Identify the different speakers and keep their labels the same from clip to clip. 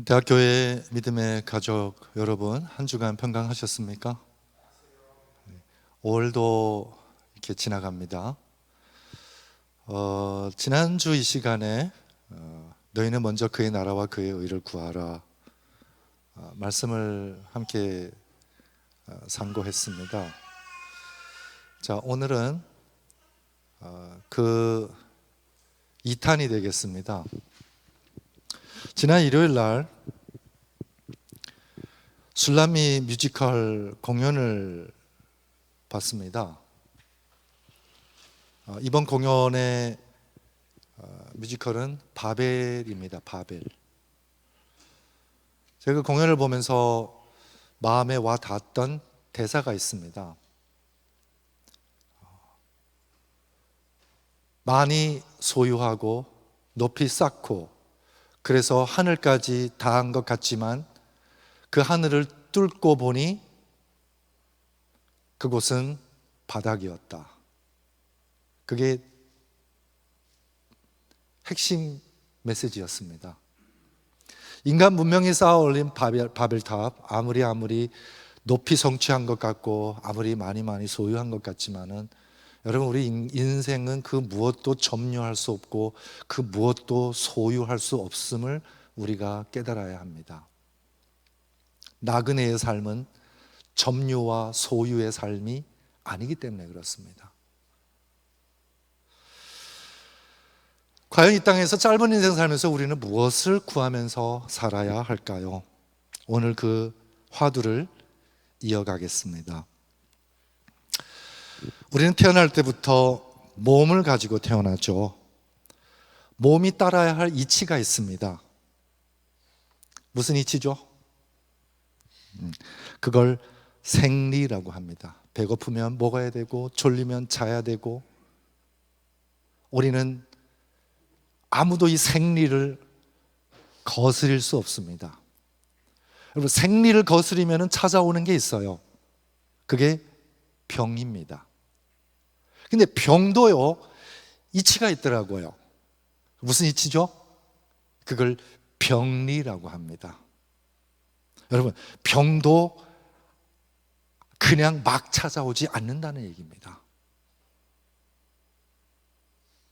Speaker 1: 대학교의 믿음의 가족 여러분, 한 주간 평강하셨습니까? 5월도 이렇게 지나갑니다. 지난주 이 시간에 너희는 먼저 그의 나라와 그의 의를 구하라 말씀을 함께 상고했습니다. 자, 오늘은 그 2탄이 되겠습니다. 지난 일요일 날 술람미 뮤지컬 공연을 봤습니다. 이번 공연의 뮤지컬은 바벨입니다. 바벨. 제가 그 공연을 보면서 마음에 와 닿았던 대사가 있습니다. 많이 소유하고 높이 쌓고 그래서 하늘까지 닿은 것 같지만 그 하늘을 뚫고 보니 그곳은 바닥이었다. 그게 핵심 메시지였습니다. 인간 문명이 쌓아 올린 바벨탑, 아무리 높이 성취한 것 같고 아무리 많이 소유한 것 같지만은 여러분, 우리 인생은 그 무엇도 점유할 수 없고 그 무엇도 소유할 수 없음을 우리가 깨달아야 합니다. 나그네의 삶은 점유와 소유의 삶이 아니기 때문에 그렇습니다. 과연 이 땅에서 짧은 인생 살면서 우리는 무엇을 구하면서 살아야 할까요? 오늘 그 화두를 이어가겠습니다. 우리는 태어날 때부터 몸을 가지고 태어나죠. 몸이 따라야 할 이치가 있습니다. 무슨 이치죠? 그걸 생리라고 합니다. 배고프면 먹어야 되고 졸리면 자야 되고, 우리는 아무도 이 생리를 거스릴 수 없습니다. 여러분, 생리를 거스리면 찾아오는 게 있어요. 그게 병입니다. 근데 병도요, 이치가 있더라고요. 무슨 이치죠? 그걸 병리라고 합니다. 여러분, 병도 그냥 막 찾아오지 않는다는 얘기입니다.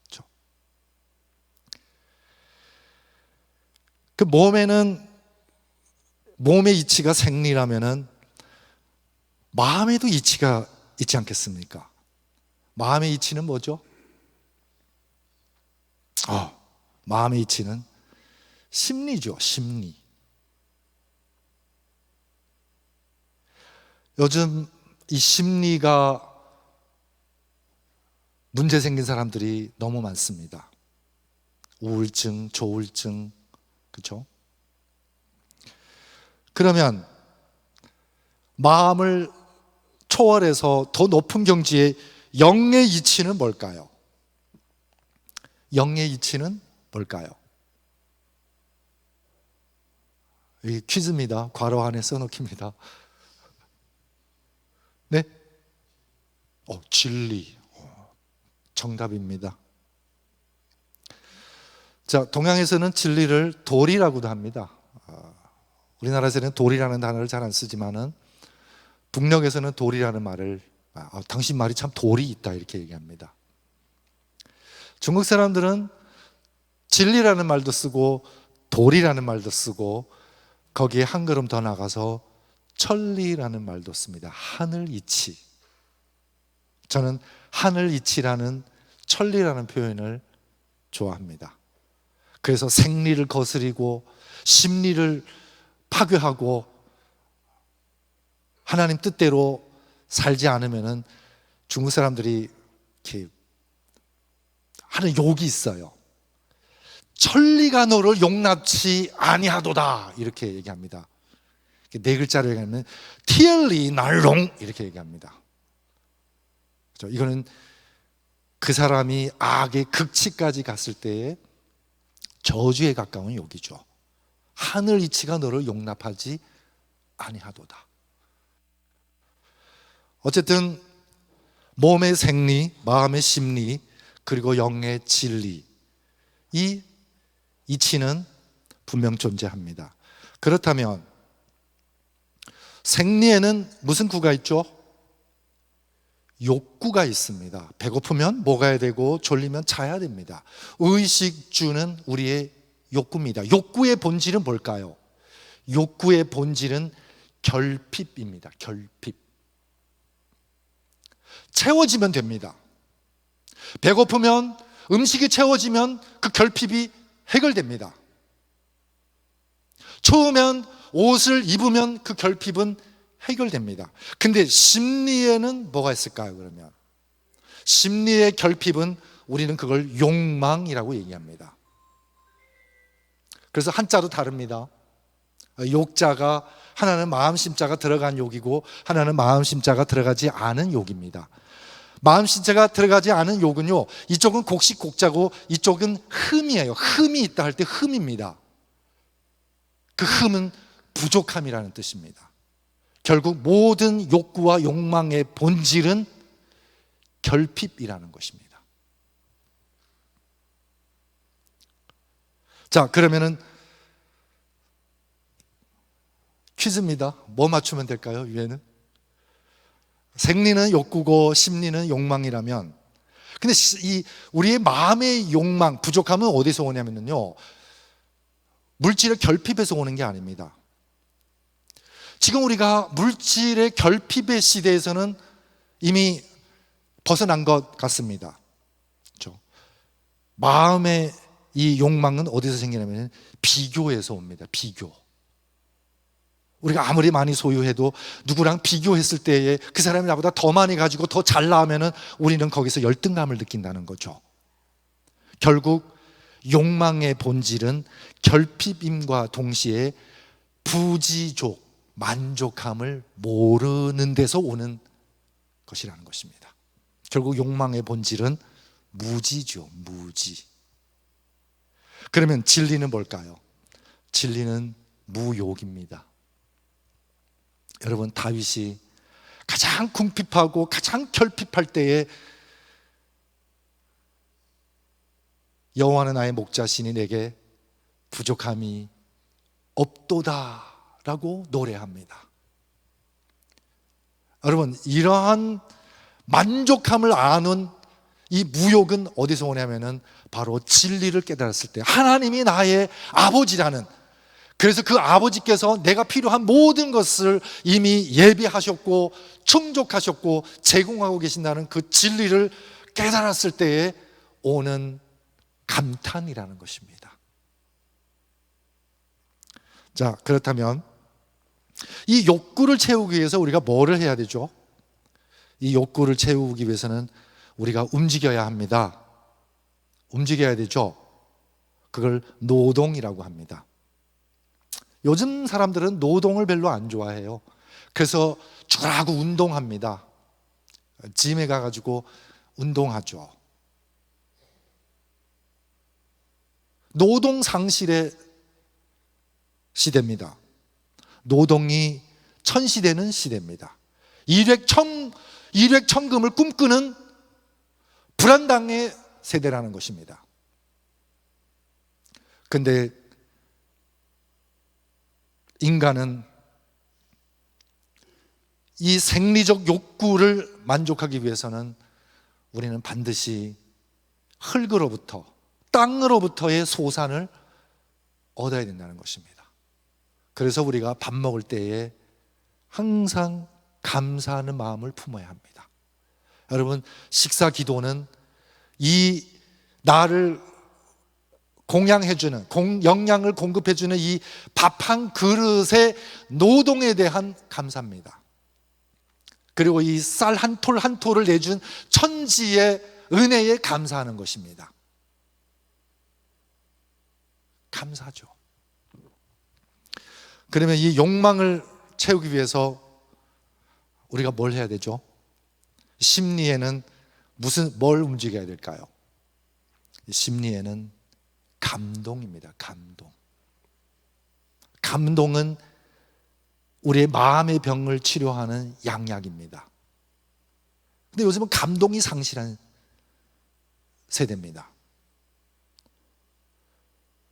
Speaker 1: 그렇죠? 그 몸의 이치가 생리라면은 마음에도 이치가 있지 않겠습니까? 마음의 이치는 뭐죠? 마음의 이치는 심리죠. 심리. 요즘 이 심리가 문제 생긴 사람들이 너무 많습니다. 우울증, 조울증, 그렇죠? 그러면 마음을 초월해서 더 높은 경지에 영의 이치는 뭘까요? 영의 이치는 뭘까요? 이 퀴즈입니다. 괄호 안에 써놓기입니다. 네? 진리. 정답입니다. 자, 동양에서는 진리를 도리라고도 합니다. 우리나라에서는 도리라는 단어를 잘 안 쓰지만은 북녘에서는 도리라는 말을 당신 말이 참 도리 있다 이렇게 얘기합니다. 중국 사람들은 진리라는 말도 쓰고 도리라는 말도 쓰고 거기에 한 걸음 더 나가서 천리라는 말도 씁니다. 하늘 이치. 저는 하늘 이치라는 천리라는 표현을 좋아합니다. 그래서 생리를 거스리고 심리를 파괴하고 하나님 뜻대로 살지 않으면은 중국 사람들이 이렇게 하는 욕이 있어요. 천리가 너를 용납치 아니하도다 이렇게 얘기합니다. 네 글자로 얘기하면 티얼리 날롱 이렇게 얘기합니다. 그렇죠? 이거는 그 사람이 악의 극치까지 갔을 때의 저주에 가까운 욕이죠. 하늘 이치가 너를 용납하지 아니하도다. 어쨌든 몸의 생리, 마음의 심리, 그리고 영의 진리, 이 이치는 분명 존재합니다. 그렇다면 생리에는 무슨 구가 있죠? 욕구가 있습니다. 배고프면 먹어야 되고 졸리면 자야 됩니다. 의식주는 우리의 욕구입니다. 욕구의 본질은 뭘까요? 욕구의 본질은 결핍입니다. 결핍. 채워지면 됩니다. 배고프면, 음식이 채워지면 그 결핍이 해결됩니다. 추우면 옷을 입으면 그 결핍은 해결됩니다. 근데 심리에는 뭐가 있을까요, 그러면? 심리의 결핍은 우리는 그걸 욕망이라고 얘기합니다. 그래서 한자도 다릅니다. 욕자가, 하나는 마음심자가 들어간 욕이고 하나는 마음심자가 들어가지 않은 욕입니다. 마음심자가 들어가지 않은 욕은요, 이쪽은 곡식 곡자고 이쪽은 흠이에요. 흠이 있다 할 때 흠입니다. 그 흠은 부족함이라는 뜻입니다. 결국 모든 욕구와 욕망의 본질은 결핍이라는 것입니다. 자, 그러면은 퀴즈입니다. 뭐 맞추면 될까요, 위에는? 생리는 욕구고 심리는 욕망이라면, 근데 이 우리의 마음의 욕망, 부족함은 어디서 오냐면요, 물질의 결핍에서 오는 게 아닙니다. 지금 우리가 물질의 결핍의 시대에서는 이미 벗어난 것 같습니다. 그렇죠? 마음의 이 욕망은 어디서 생기냐면 비교에서 옵니다. 비교. 우리가 아무리 많이 소유해도 누구랑 비교했을 때에 그 사람이 나보다 더 많이 가지고 더 잘 나오면은 우리는 거기서 열등감을 느낀다는 거죠. 결국 욕망의 본질은 결핍임과 동시에 부지족, 만족함을 모르는 데서 오는 것이라는 것입니다. 결국 욕망의 본질은 무지죠. 무지. 그러면 진리는 뭘까요? 진리는 무욕입니다. 여러분, 다윗이 가장 궁핍하고 가장 결핍할 때에 여호와는 나의 목자시니 내게 부족함이 없도다 라고 노래합니다. 여러분, 이러한 만족함을 아는 이 무욕은 어디서 오냐면은 바로 진리를 깨달았을 때, 하나님이 나의 아버지라는, 그래서 그 아버지께서 내가 필요한 모든 것을 이미 예비하셨고 충족하셨고 제공하고 계신다는 그 진리를 깨달았을 때에 오는 감탄이라는 것입니다. 자, 그렇다면 이 욕구를 채우기 위해서 우리가 뭐를 해야 되죠? 이 욕구를 채우기 위해서는 우리가 움직여야 합니다. 움직여야 되죠. 그걸 노동이라고 합니다. 요즘 사람들은 노동을 별로 안 좋아해요. 그래서 주라고 운동합니다. 짐에 가가지고 운동하죠. 노동 상실의 시대입니다. 노동이 천시되는 시대입니다. 일획천금을 꿈꾸는 불안당의 세대라는 것입니다. 근데 인간은 이 생리적 욕구를 만족하기 위해서는 우리는 반드시 흙으로부터, 땅으로부터의 소산을 얻어야 된다는 것입니다. 그래서 우리가 밥 먹을 때에 항상 감사하는 마음을 품어야 합니다. 여러분, 식사 기도는 이 나를 공양해주는, 영양을 공급해주는 이 밥 한 그릇의 노동에 대한 감사입니다. 그리고 이 쌀 한 톨 한 톨을 내준 천지의 은혜에 감사하는 것입니다. 감사죠. 그러면 이 욕망을 채우기 위해서 우리가 뭘 해야 되죠? 심리에는 뭘 움직여야 될까요? 심리에는 감동입니다. 감동. 감동은 우리의 마음의 병을 치료하는 양약입니다. 근데 요즘은 감동이 상실한 세대입니다.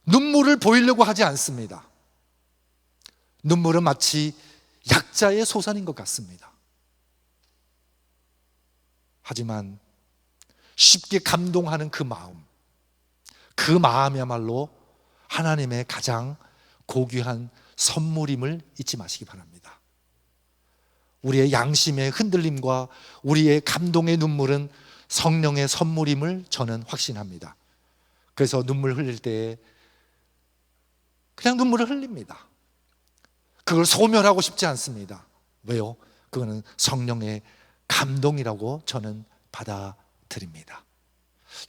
Speaker 1: 눈물을 보이려고 하지 않습니다. 눈물은 마치 약자의 소산인 것 같습니다. 하지만 쉽게 감동하는 그 마음이야말로 하나님의 가장 고귀한 선물임을 잊지 마시기 바랍니다. 우리의 양심의 흔들림과 우리의 감동의 눈물은 성령의 선물임을 저는 확신합니다. 그래서 눈물 흘릴 때에 그냥 눈물을 흘립니다. 그걸 소멸하고 싶지 않습니다. 왜요? 그거는 성령의 감동이라고 저는 받아들입니다.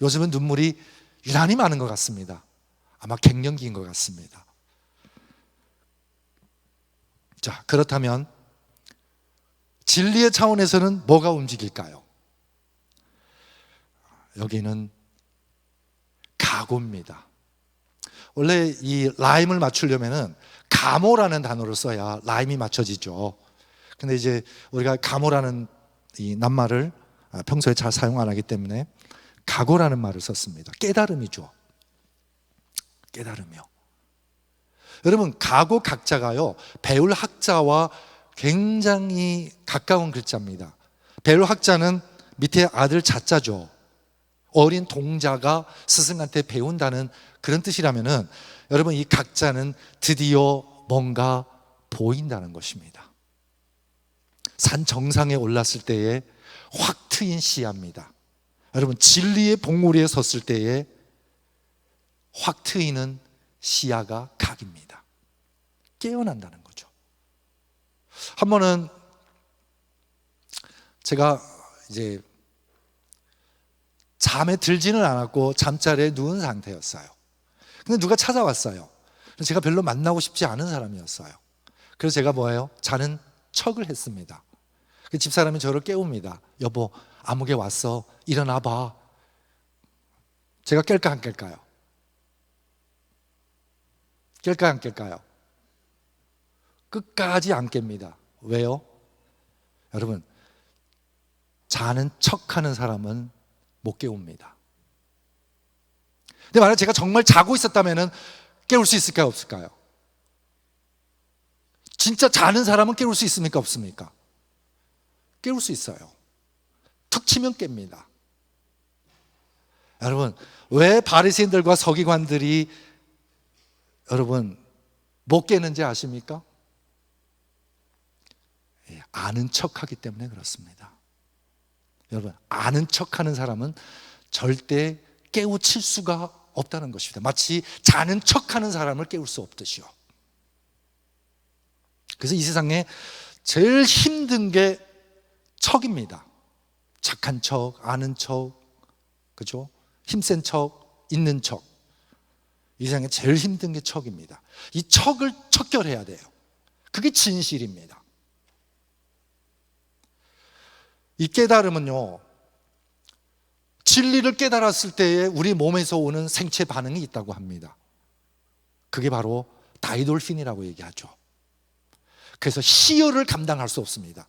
Speaker 1: 요즘은 눈물이 유난히 많은 것 같습니다. 아마 갱년기인 것 같습니다. 자, 그렇다면 진리의 차원에서는 뭐가 움직일까요? 여기는 각오입니다. 원래 이 라임을 맞추려면은 가모라는 단어를 써야 라임이 맞춰지죠. 근데 이제 우리가 가모라는 이 낱말을 평소에 잘 사용 안 하기 때문에 각오라는 말을 썼습니다. 깨달음이죠. 깨달음이요. 여러분, 각오 각자가요, 배울 학자와 굉장히 가까운 글자입니다. 배울 학자는 밑에 아들 자자죠. 어린 동자가 스승한테 배운다는 그런 뜻이라면은 여러분, 이 각자는 드디어 뭔가 보인다는 것입니다. 산 정상에 올랐을 때에 확 트인 시야입니다. 여러분, 진리의 봉우리에 섰을 때에 확 트이는 시야가 각입니다. 깨어난다는 거죠. 한 번은 제가 이제 잠에 들지는 않았고 잠자리에 누운 상태였어요. 근데 누가 찾아왔어요. 제가 별로 만나고 싶지 않은 사람이었어요. 그래서 제가 뭐예요? 자는 척을 했습니다. 그 집사람이 저를 깨웁니다. 여보, 아무개 왔어. 일어나 봐. 제가 깰까 안 깰까요? 깰까 안 깰까요? 끝까지 안 깹니다. 왜요? 여러분, 자는 척하는 사람은 못 깨웁니다. 근데 만약 제가 정말 자고 있었다면 깨울 수 있을까요? 없을까요? 진짜 자는 사람은 깨울 수 있습니까? 없습니까? 깨울 수 있어요. 툭 치면 깹니다. 여러분, 왜 바리새인들과 서기관들이 여러분 못 깨는지 아십니까? 아는 척하기 때문에 그렇습니다. 여러분, 아는 척하는 사람은 절대 깨우칠 수가 없다는 것입니다. 마치 자는 척하는 사람을 깨울 수 없듯이요. 그래서 이 세상에 제일 힘든 게 척입니다. 착한 척, 아는 척, 그죠? 힘센 척, 있는 척. 이 세상에 제일 힘든 게 척입니다. 이 척을 척결해야 돼요. 그게 진실입니다. 이 깨달음은요, 진리를 깨달았을 때에 우리 몸에서 오는 생체 반응이 있다고 합니다. 그게 바로 다이돌핀이라고 얘기하죠. 그래서 희열을 감당할 수 없습니다.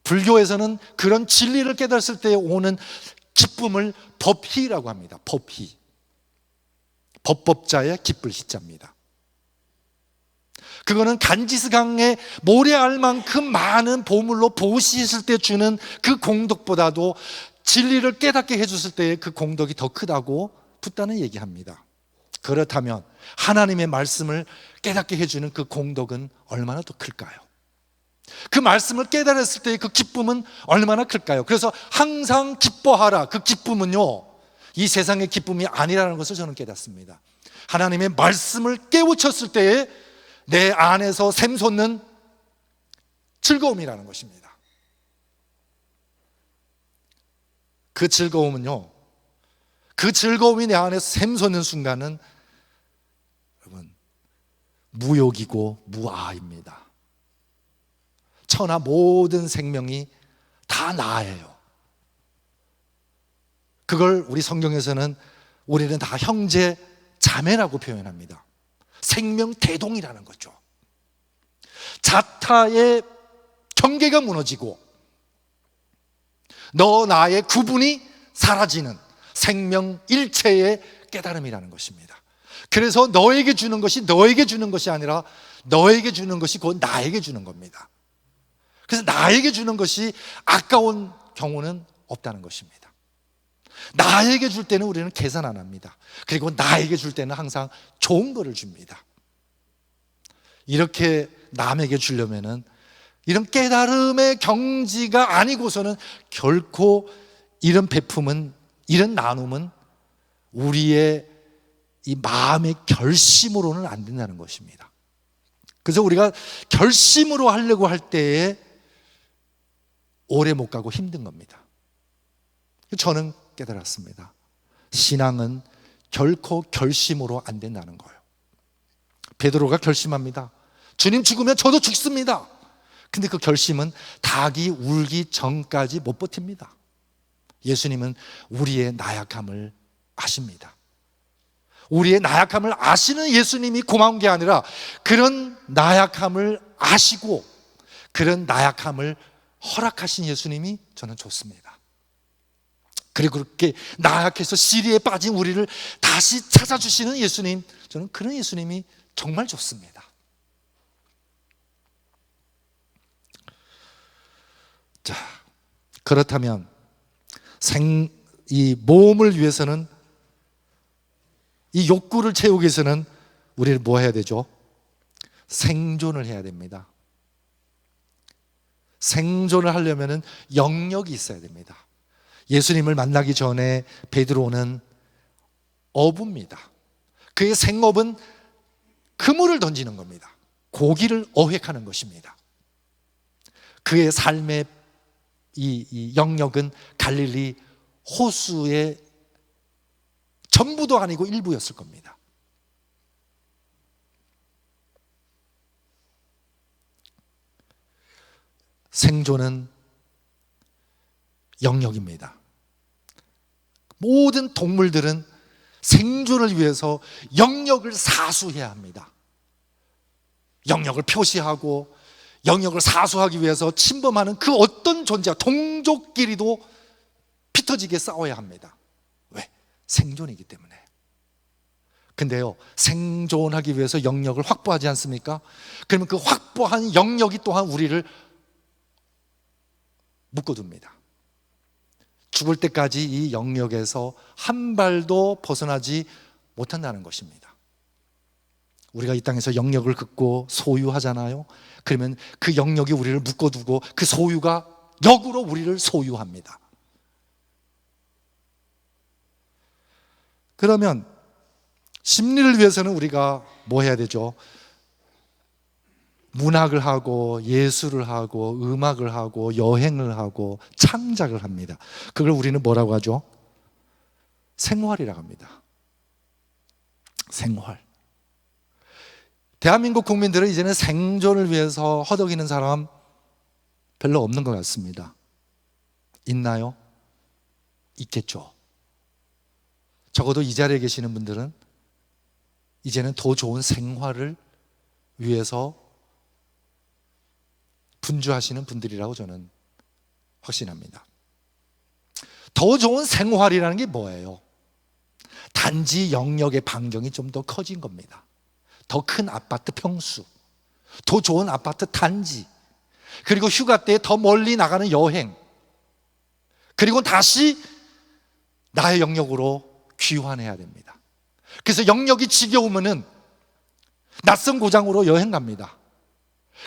Speaker 1: 불교에서는 그런 진리를 깨달았을 때 오는 기쁨을 법희라고 합니다. 법희. 법법자의 기쁠 희자입니다. 그거는 간지스강에 모래알 만큼 많은 보물로 보시했을 때 주는 그 공덕보다도 진리를 깨닫게 해줬을 때의 그 공덕이 더 크다고 붓다는 얘기합니다. 그렇다면 하나님의 말씀을 깨닫게 해주는 그 공덕은 얼마나 더 클까요? 그 말씀을 깨달았을 때의 그 기쁨은 얼마나 클까요? 그래서 항상 기뻐하라. 그 기쁨은요, 이 세상의 기쁨이 아니라는 것을 저는 깨닫습니다. 하나님의 말씀을 깨우쳤을 때에 내 안에서 샘솟는 즐거움이라는 것입니다. 그 즐거움은요, 그 즐거움이 내 안에서 샘솟는 순간은 여러분 무욕이고 무아입니다. 천하 모든 생명이 다 나예요. 그걸 우리 성경에서는 우리는 다 형제 자매라고 표현합니다. 생명 대동이라는 거죠. 자타의 경계가 무너지고 너 나의 구분이 사라지는 생명 일체의 깨달음이라는 것입니다. 그래서 너에게 주는 것이 너에게 주는 것이 아니라 너에게 주는 것이 곧 나에게 주는 겁니다. 그래서 나에게 주는 것이 아까운 경우는 없다는 것입니다. 나에게 줄 때는 우리는 계산 안 합니다. 그리고 나에게 줄 때는 항상 좋은 거를 줍니다. 이렇게 남에게 주려면은 이런 깨달음의 경지가 아니고서는 결코 이런 베품은, 이런 나눔은 우리의 이 마음의 결심으로는 안 된다는 것입니다. 그래서 우리가 결심으로 하려고 할 때에 오래 못 가고 힘든 겁니다. 저는 깨달았습니다. 신앙은 결코 결심으로 안 된다는 거예요. 베드로가 결심합니다. 주님 죽으면 저도 죽습니다. 근데 그 결심은 닭이 울기 전까지 못 버팁니다. 예수님은 우리의 나약함을 아십니다. 우리의 나약함을 아시는 예수님이 고마운 게 아니라 그런 나약함을 아시고 그런 나약함을 허락하신 예수님이 저는 좋습니다. 그리고 그렇게 나약해서 시리에 빠진 우리를 다시 찾아주시는 예수님, 저는 그런 예수님이 정말 좋습니다. 자, 그렇다면 이 몸을 위해서는, 이 욕구를 채우기 위해서는 우리는 뭐 해야 되죠? 생존을 해야 됩니다. 생존을 하려면 영역이 있어야 됩니다. 예수님을 만나기 전에 베드로는 어부입니다. 그의 생업은 그물을 던지는 겁니다. 고기를 어획하는 것입니다. 그의 삶의 이 영역은 갈릴리 호수의 전부도 아니고 일부였을 겁니다. 생존은 영역입니다. 모든 동물들은 생존을 위해서 영역을 사수해야 합니다. 영역을 표시하고 영역을 사수하기 위해서 침범하는 그 어떤 존재와 동족끼리도 피터지게 싸워야 합니다. 왜? 생존이기 때문에. 근데요, 생존하기 위해서 영역을 확보하지 않습니까? 그러면 그 확보한 영역이 또한 우리를 묶어둡니다. 죽을 때까지 이 영역에서 한 발도 벗어나지 못한다는 것입니다. 우리가 이 땅에서 영역을 긋고 소유하잖아요. 그러면 그 영역이 우리를 묶어두고 그 소유가 역으로 우리를 소유합니다. 그러면 심리를 위해서는 우리가 뭐 해야 되죠? 문학을 하고 예술을 하고 음악을 하고 여행을 하고 창작을 합니다. 그걸 우리는 뭐라고 하죠? 생활이라고 합니다. 생활. 대한민국 국민들은 이제는 생존을 위해서 허덕이는 사람 별로 없는 것 같습니다. 있나요? 있겠죠. 적어도 이 자리에 계시는 분들은 이제는 더 좋은 생활을 위해서 분주하시는 분들이라고 저는 확신합니다. 더 좋은 생활이라는 게 뭐예요? 단지 영역의 반경이 좀 더 커진 겁니다. 더 큰 아파트 평수, 더 좋은 아파트 단지, 그리고 휴가 때 더 멀리 나가는 여행, 그리고 다시 나의 영역으로 귀환해야 됩니다. 그래서 영역이 지겨우면은 낯선 고장으로 여행 갑니다.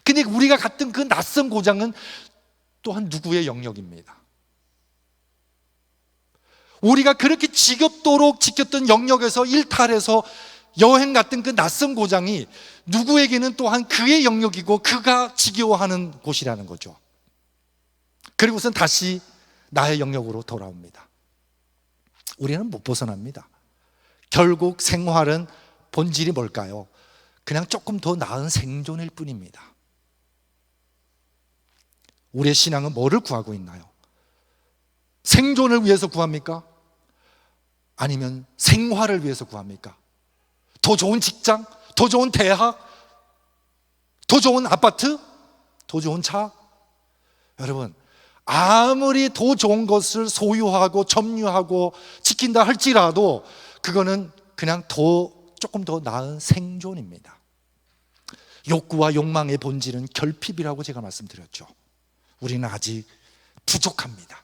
Speaker 1: 근데 우리가 갔던 그 낯선 고장은 또한 누구의 영역입니다. 우리가 그렇게 지겹도록 지켰던 영역에서 일탈해서 여행 갔던 그 낯선 고장이 누구에게는 또한 그의 영역이고 그가 지겨워하는 곳이라는 거죠. 그리고선 다시 나의 영역으로 돌아옵니다. 우리는 못 벗어납니다. 결국 생활은 본질이 뭘까요? 그냥 조금 더 나은 생존일 뿐입니다. 우리의 신앙은 뭐를 구하고 있나요? 생존을 위해서 구합니까? 아니면 생활을 위해서 구합니까? 더 좋은 직장? 더 좋은 대학? 더 좋은 아파트? 더 좋은 차? 여러분, 아무리 더 좋은 것을 소유하고 점유하고 지킨다 할지라도 그거는 그냥 더 조금 더 나은 생존입니다. 욕구와 욕망의 본질은 결핍이라고 제가 말씀드렸죠. 우리는 아직 부족합니다.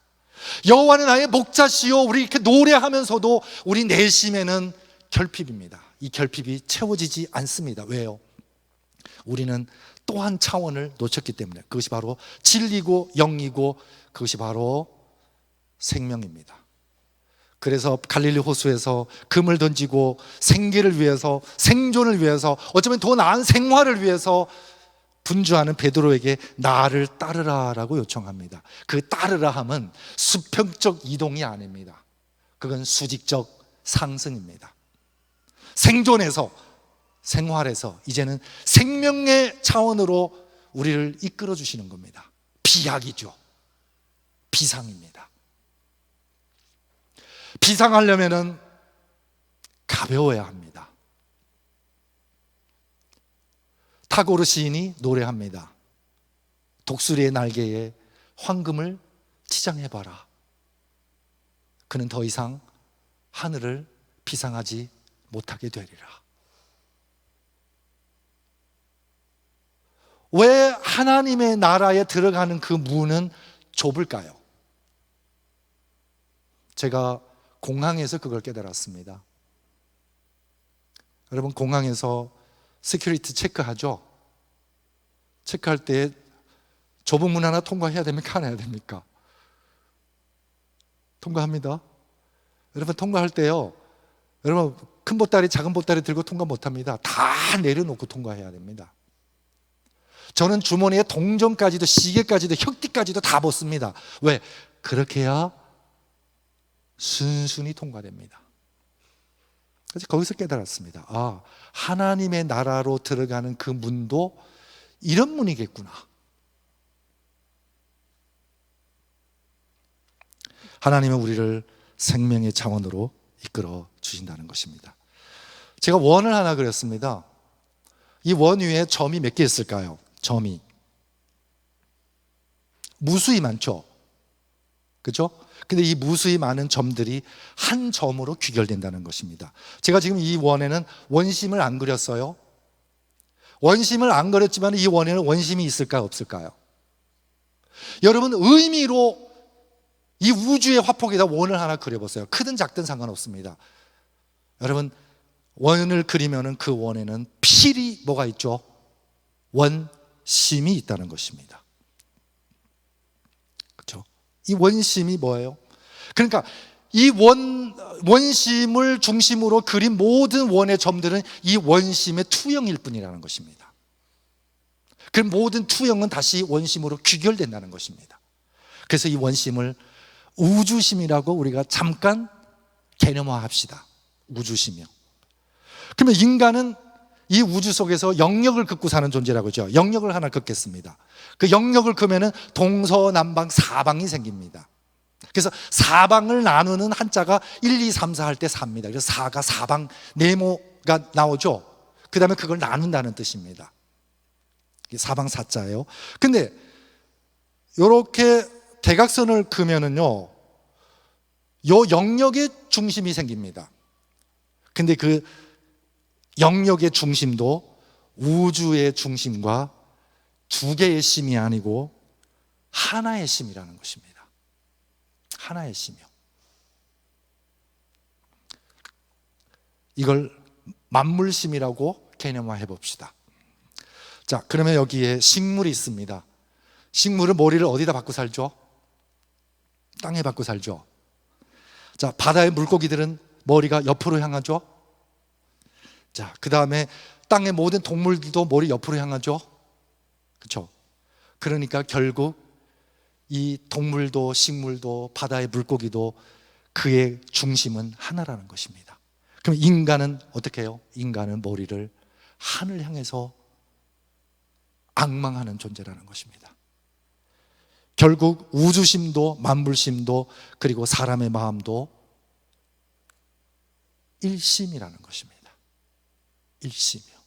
Speaker 1: 여호와는 나의 목자시요, 우리 이렇게 노래하면서도 우리 내심에는 결핍입니다. 이 결핍이 채워지지 않습니다. 왜요? 우리는 또 한 차원을 놓쳤기 때문에. 그것이 바로 진리고 영이고 그것이 바로 생명입니다. 그래서 갈릴리 호수에서 금을 던지고 생계를 위해서, 생존을 위해서, 어쩌면 더 나은 생활을 위해서 분주하는 베드로에게 나를 따르라라고 요청합니다. 그 따르라함은 수평적 이동이 아닙니다. 그건 수직적 상승입니다. 생존에서, 생활에서 이제는 생명의 차원으로 우리를 이끌어 주시는 겁니다. 비약이죠. 비상입니다. 비상하려면은 가벼워야 합니다. 타고르 시인이 노래합니다. 독수리의 날개에 황금을 치장해봐라. 그는 더 이상 하늘을 비상하지 못하게 되리라. 왜 하나님의 나라에 들어가는 그 문은 좁을까요? 제가 공항에서 그걸 깨달았습니다. 여러분, 공항에서 시큐리티 체크하죠? 체크할 때 좁은 문 하나 통과해야 됩니까? 안 해야 됩니까? 통과합니다. 여러분, 통과할 때요, 여러분 큰 보따리 작은 보따리 들고 통과 못합니다. 다 내려놓고 통과해야 됩니다. 저는 주머니에 동전까지도 시계까지도 혁띠까지도 다 벗습니다. 왜? 그렇게 해야 순순히 통과됩니다. 그래서 거기서 깨달았습니다. 아, 하나님의 나라로 들어가는 그 문도 이런 문이겠구나. 하나님은 우리를 생명의 차원으로 이끌어 주신다는 것입니다. 제가 원을 하나 그렸습니다. 이 원 위에 점이 몇 개 있을까요? 점이 무수히 많죠. 그렇죠? 근데 이 무수히 많은 점들이 한 점으로 귀결된다는 것입니다. 제가 지금 이 원에는 원심을 안 그렸어요. 원심을 안 그렸지만 이 원에는 원심이 있을까요? 없을까요? 여러분, 의미로 이 우주의 화폭에다 원을 하나 그려보세요. 크든 작든 상관없습니다. 여러분, 원을 그리면은 그 원에는 필히 뭐가 있죠? 원심이 있다는 것입니다. 그렇죠? 이 원심이 뭐예요? 그러니까 이 원심을 중심으로 그린 모든 원의 점들은 이 원심의 투영일 뿐이라는 것입니다. 그 모든 투영은 다시 원심으로 귀결된다는 것입니다. 그래서 이 원심을 우주심이라고 우리가 잠깐 개념화합시다. 우주심이요. 그러면 인간은 이 우주 속에서 영역을 긋고 사는 존재라고 하죠. 영역을 하나 긋겠습니다. 그 영역을 긋으면 동서남방 사방이 생깁니다. 그래서 사방을 나누는 한자가 1, 2, 3, 4 할 때 4입니다. 그래서 4가 사방 네모가 나오죠. 그 다음에 그걸 나눈다는 뜻입니다. 사방 사자예요. 근데 이렇게 대각선을 그으면은요, 요 영역의 중심이 생깁니다. 근데 그 영역의 중심도 우주의 중심과 두 개의 심이 아니고 하나의 심이라는 것입니다. 하나의 심이요. 이걸 만물심이라고 개념화해 봅시다. 자, 그러면 여기에 식물이 있습니다. 식물은 머리를 어디다 박고 살죠? 땅에 박고 살죠. 자, 바다의 물고기들은 머리가 옆으로 향하죠. 자, 그 다음에 땅의 모든 동물들도 머리 옆으로 향하죠. 그렇죠? 그러니까 결국 이 동물도 식물도 바다의 물고기도 그의 중심은 하나라는 것입니다. 그럼 인간은 어떻게 해요? 인간은 머리를 하늘 향해서 앙망하는 존재라는 것입니다. 결국 우주심도 만물심도 그리고 사람의 마음도 일심이라는 것입니다. 일심이요.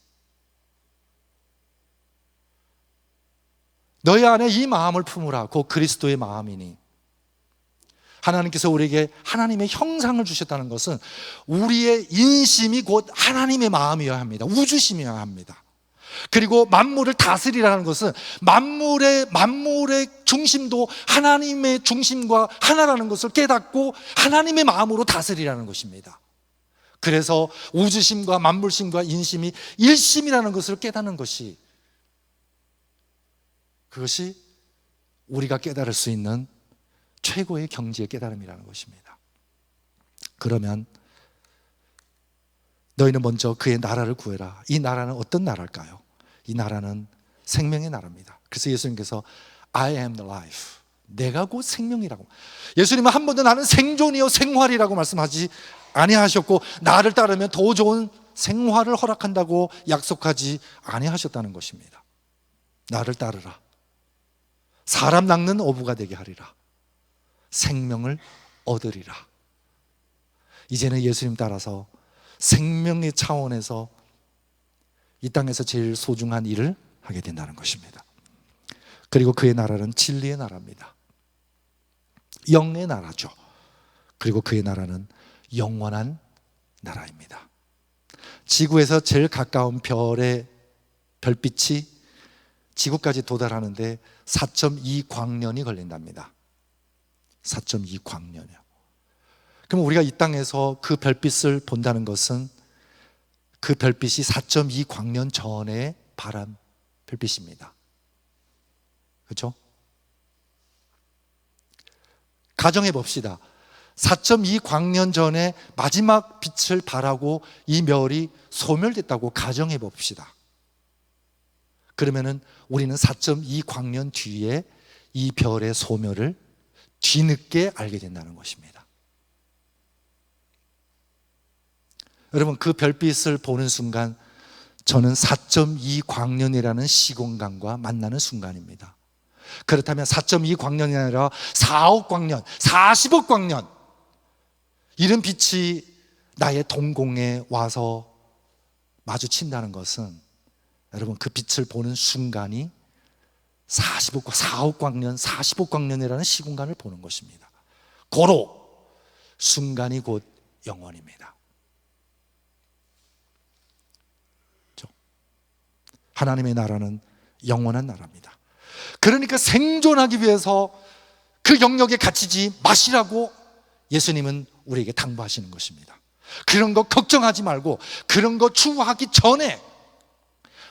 Speaker 1: 너희 안에 이 마음을 품으라. 곧 그리스도의 마음이니 하나님께서 우리에게 하나님의 형상을 주셨다는 것은 우리의 인심이 곧 하나님의 마음이어야 합니다. 우주심이어야 합니다. 그리고 만물을 다스리라는 것은 만물의 중심도 하나님의 중심과 하나라는 것을 깨닫고 하나님의 마음으로 다스리라는 것입니다. 그래서 우주심과 만물심과 인심이 일심이라는 것을 깨닫는 것이, 그것이 우리가 깨달을 수 있는 최고의 경지의 깨달음이라는 것입니다. 그러면 너희는 먼저 그의 나라를 구해라. 이 나라는 어떤 나라일까요? 이 나라는 생명의 나라입니다. 그래서 예수님께서 I am the life, 내가 곧 생명이라고. 예수님은 한 번도 나는 생존이요 생활이라고 말씀하지 아니하셨고, 나를 따르면 더 좋은 생활을 허락한다고 약속하지 아니하셨다는 것입니다. 나를 따르라. 사람 낚는 어부가 되게 하리라. 생명을 얻으리라. 이제는 예수님 따라서 생명의 차원에서 이 땅에서 제일 소중한 일을 하게 된다는 것입니다. 그리고 그의 나라는 진리의 나라입니다. 영의 나라죠. 그리고 그의 나라는 영원한 나라입니다. 지구에서 제일 가까운 별의 별빛이 지구까지 도달하는데 4.2광년이 걸린답니다. 4.2광년이요. 그럼 우리가 이 땅에서 그 별빛을 본다는 것은 그 별빛이 4.2광년 전의 바람 별빛입니다. 그렇죠? 가정해 봅시다. 4.2광년 전에 마지막 빛을 발하고 이 별이 소멸됐다고 가정해 봅시다. 그러면은 우리는 4.2광년 뒤에 이 별의 소멸을 뒤늦게 알게 된다는 것입니다. 여러분, 그 별빛을 보는 순간 저는 4.2광년이라는 시공간과 만나는 순간입니다. 그렇다면 4.2광년이 아니라 4억 광년, 40억 광년, 이런 빛이 나의 동공에 와서 마주친다는 것은, 여러분, 그 빛을 보는 순간이 4억 광년, 40억 광년이라는 시공간을 보는 것입니다. 고로 순간이 곧 영원입니다. 하나님의 나라는 영원한 나라입니다. 그러니까 생존하기 위해서 그 영역에 갇히지 마시라고 예수님은 우리에게 당부하시는 것입니다. 그런 거 걱정하지 말고, 그런 거 추구하기 전에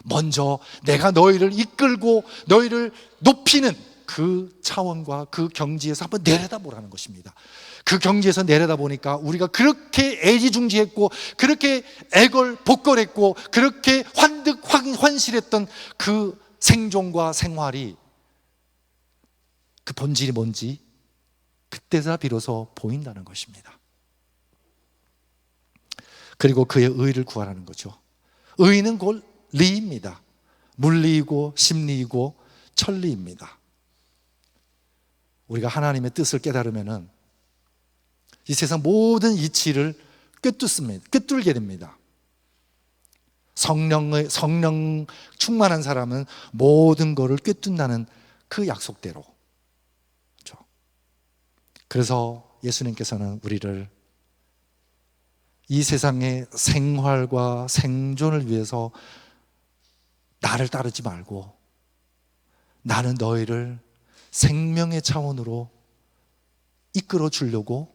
Speaker 1: 먼저 내가 너희를 이끌고 너희를 높이는 그 차원과 그 경지에서 한번 내려다보라는 것입니다. 그 경지에서 내려다보니까 우리가 그렇게 애지중지했고, 그렇게 애걸복걸했고, 그렇게 환실했던 그 생존과 생활이, 그 본질이 뭔지 그때서 비로소 보인다는 것입니다. 그리고 그의 의를 구하라는 거죠. 의는 곧 리입니다. 물리이고 심리이고 천리입니다. 우리가 하나님의 뜻을 깨달으면은 이 세상 모든 이치를 꿰뚫게 됩니다. 성령 충만한 사람은 모든 것을 꿰뚫는다는 그 약속대로. 그렇죠? 그래서 예수님께서는 우리를 이 세상의 생활과 생존을 위해서 나를 따르지 말고, 나는 너희를 생명의 차원으로 이끌어 주려고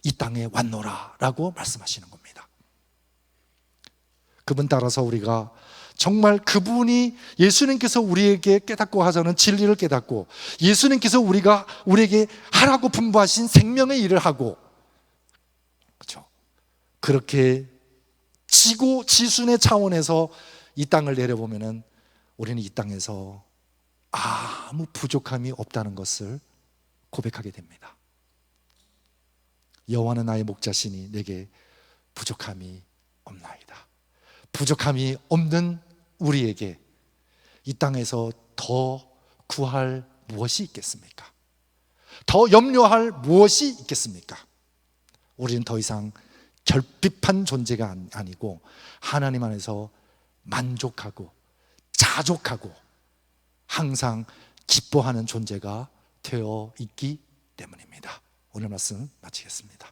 Speaker 1: 이 땅에 왔노라 라고 말씀하시는 겁니다. 그분 따라서 우리가 정말 그분이, 예수님께서 우리에게 깨닫고 하자는 진리를 깨닫고, 예수님께서 우리에게 하라고 분부하신 생명의 일을 하고, 그렇죠? 그렇게 지순의 차원에서 이 땅을 내려보면은 우리는 이 땅에서 아무 부족함이 없다는 것을 고백하게 됩니다. 여호와는 나의 목자시니 내게 부족함이 없나이다. 부족함이 없는 우리에게 이 땅에서 더 구할 무엇이 있겠습니까? 더 염려할 무엇이 있겠습니까? 우리는 더 이상 결핍한 존재가 아니고 하나님 안에서 만족하고 자족하고 항상 기뻐하는 존재가 되어 있기 때문입니다. 오늘 말씀 마치겠습니다.